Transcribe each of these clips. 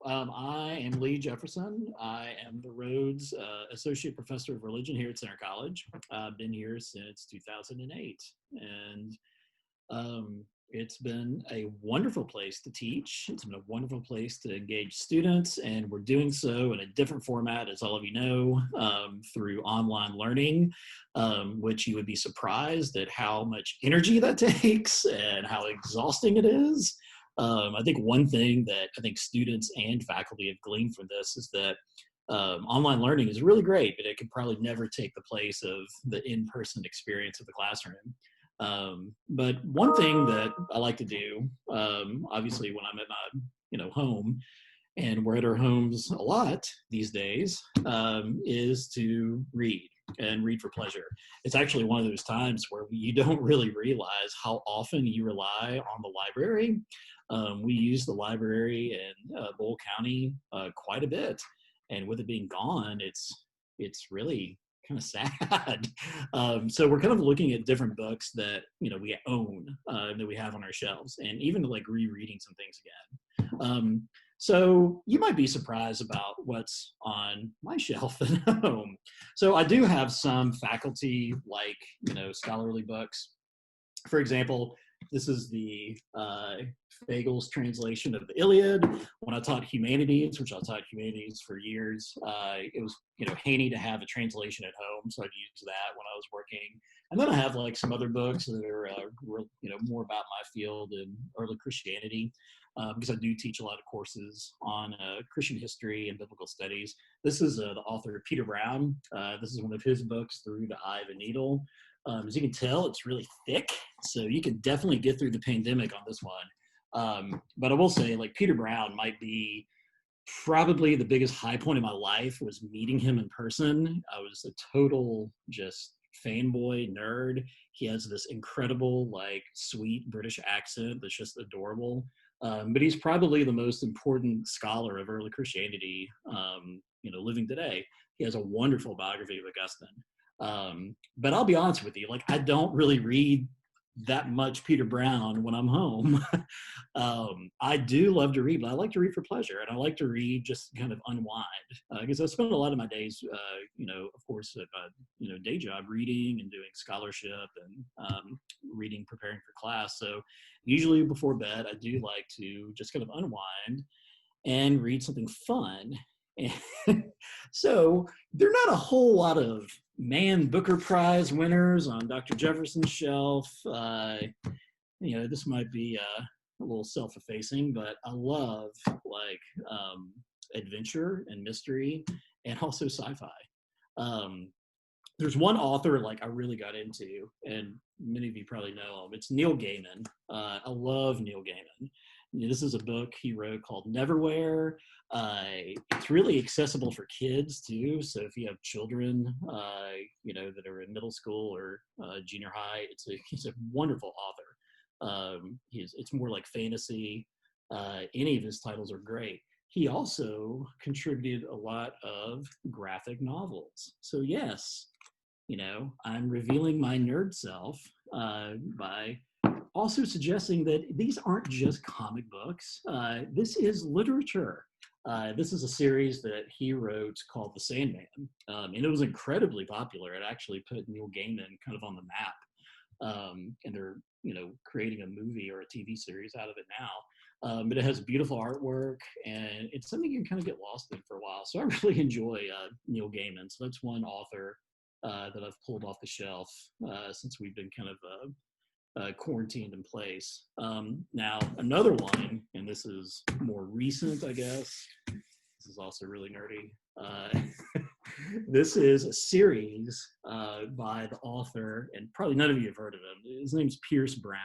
I am Lee Jefferson. I am the Rhodes Associate Professor of Religion here at Center College. I've been here since 2008, and it's been a wonderful place to teach. It's been a wonderful place to engage students, and we're doing so in a different format, as all of you know, through online learning, which you would be surprised at how much energy that takes and how exhausting it is. I think one thing that I think students and faculty have gleaned from this is that online learning is really great, but it can probably never take the place of the in-person experience of the classroom. But one thing that I like to do, obviously when I'm at my home, and we're at our homes a lot these days, is to read and read for pleasure. It's actually one of those times where you don't really realize how often you rely on the library. We use the library in Bull County quite a bit, and with it being gone, it's really kind of sad. So we're kind of looking at different books that we own, that we have on our shelves, and even like rereading some things again. So you might be surprised about what's on my shelf at home. So I do have some faculty scholarly books. For example, this is the Fagles translation of the Iliad. When I taught humanities, which I taught humanities for years, it was handy to have a translation at home, so I'd use that when I was working. And then I have like some other books that are more about my field in early Christianity, because I do teach a lot of courses on Christian history and biblical studies. This is the author Peter Brown. This is one of his books, Through the Eye of a Needle. As you can tell, it's really thick, so you can definitely get through the pandemic on this one. But I will say, like, Peter Brown might be probably the biggest high point of my life was meeting him in person. I was a total just fanboy nerd. He has this incredible, like, sweet British accent that's just adorable. But he's probably the most important scholar of early Christianity, living today. He has a wonderful biography of Augustine. But I'll be honest with you, like, I don't really read that much Peter Brown when I'm home. I do love to read, but I like to read for pleasure, and I like to read just kind of unwind, because I spend a lot of my days, of course, at my day job reading and doing scholarship and reading, preparing for class. So usually before bed, I do like to just kind of unwind and read something fun. And so there are not a whole lot of Man Booker Prize winners on Dr. Jefferson's shelf. This might be a little self-effacing, but I love adventure and mystery, and also sci-fi. There's one author I really got into, and many of you probably know him. It's Neil Gaiman. I love Neil Gaiman. This is a book he wrote called Neverwhere. It's really accessible for kids too. So if you have children, that are in middle school or junior high, he's a wonderful author. It's more like fantasy. Any of his titles are great. He also contributed a lot of graphic novels. So yes, I'm revealing my nerd self by also suggesting that these aren't just comic books. This is literature. This is a series that he wrote called The Sandman, and it was incredibly popular. It actually put Neil Gaiman kind of on the map, and they're creating a movie or a TV series out of it now. But it has beautiful artwork, and it's something you can kind of get lost in for a while. So I really enjoy Neil Gaiman. So that's one author that I've pulled off the shelf since we've been kind of quarantined in place. Now, another one, and this is more recent, I guess. This is also really nerdy. This is a series by the author, and probably none of you have heard of him. His name's Pierce Brown.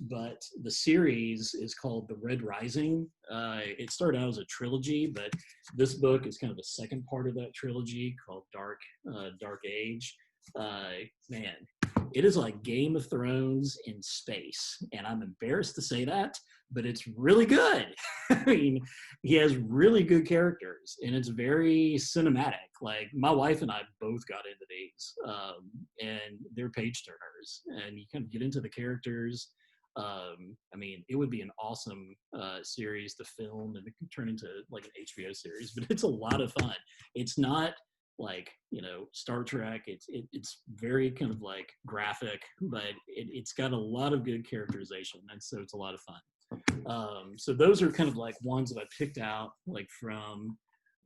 But the series is called The Red Rising. It started out as a trilogy, but this book is kind of the second part of that trilogy called Dark Age. Man, it is like Game of Thrones in space, and I'm embarrassed to say that, but it's really good. I mean, he has really good characters, and it's very cinematic. Like, my wife and I both got into these, and they're page turners, and you kind of get into the characters. I mean, it would be an awesome series to film and it can turn into like an HBO series, but it's a lot of fun. It's not like, you know, Star Trek. It's very kind of like graphic, but it's got a lot of good characterization, and so it's a lot of fun. So those are kind of like ones that I picked out like from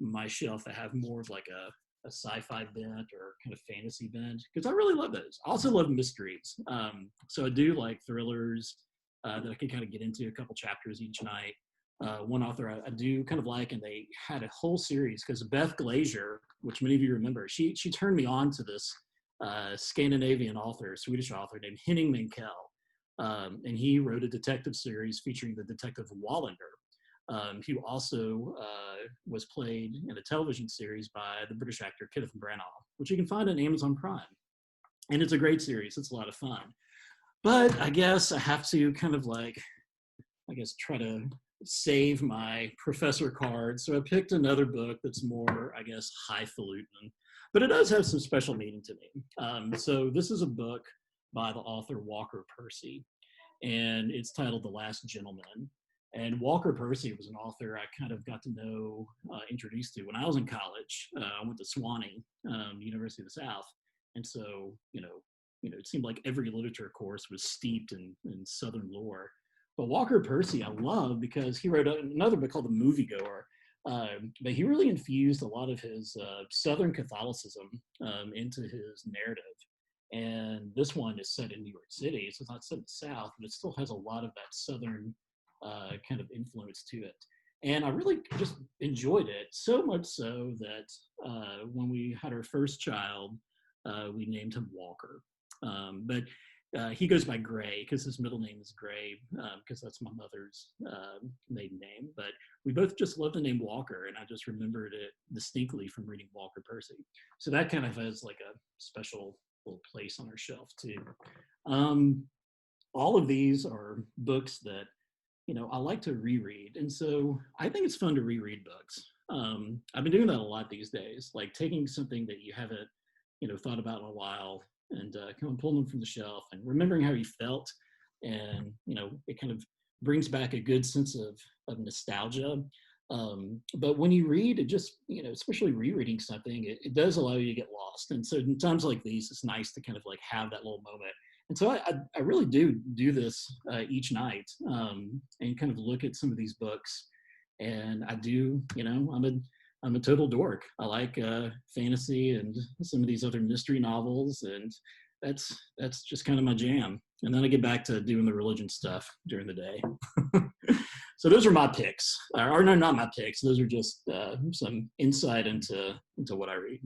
my shelf that have more of like a sci-fi bent or kind of fantasy bent, because I really love those. I also love mysteries. So I do like thrillers that I can kind of get into a couple chapters each night. One author I do kind of like, and they had a whole series because Beth Glazer, which many of you remember, she turned me on to this Scandinavian author, Swedish author named Henning Mankell. And he wrote a detective series featuring the detective Wallander, who also was played in a television series by the British actor Kenneth Branagh, which you can find on Amazon Prime. And it's a great series. It's a lot of fun. But I guess I have to kind of like, try to save my professor card. So I picked another book that's more, I guess, highfalutin, but it does have some special meaning to me. So this is a book by the author Walker Percy, and it's titled The Last Gentleman. And Walker Percy was an author I kind of got to know, introduced to when I was in college. I went to Swanee, University of the South, and so it seemed like every literature course was steeped in Southern lore. But Walker Percy I love because he wrote another book called The Moviegoer, but he really infused a lot of his Southern Catholicism into his narrative. And this one is set in New York City, so it's not set in the South, but it still has a lot of that Southern kind of influence to it. And I really just enjoyed it, so much so that when we had our first child, we named him Walker. But he goes by Gray because his middle name is Gray, because that's my mother's maiden name. But we both just love the name Walker, and I just remembered it distinctly from reading Walker Percy. So that kind of has like a special little place on our shelf too. All of these are books that I like to reread, and so I think it's fun to reread books. I've been doing that a lot these days, like taking something that you haven't thought about in a while and kind of pulling them from the shelf and remembering how you felt, and it kind of brings back a good sense of nostalgia. But when you read, it just especially rereading something, it does allow you to get lost. And so in times like these, it's nice to kind of like have that little moment. And so I really do this each night, and kind of look at some of these books, and I do I'm a total dork. I like fantasy and some of these other mystery novels, and that's just kind of my jam. And then I get back to doing the religion stuff during the day. So those are my picks, or no, not my picks. Those are just some insight into what I read.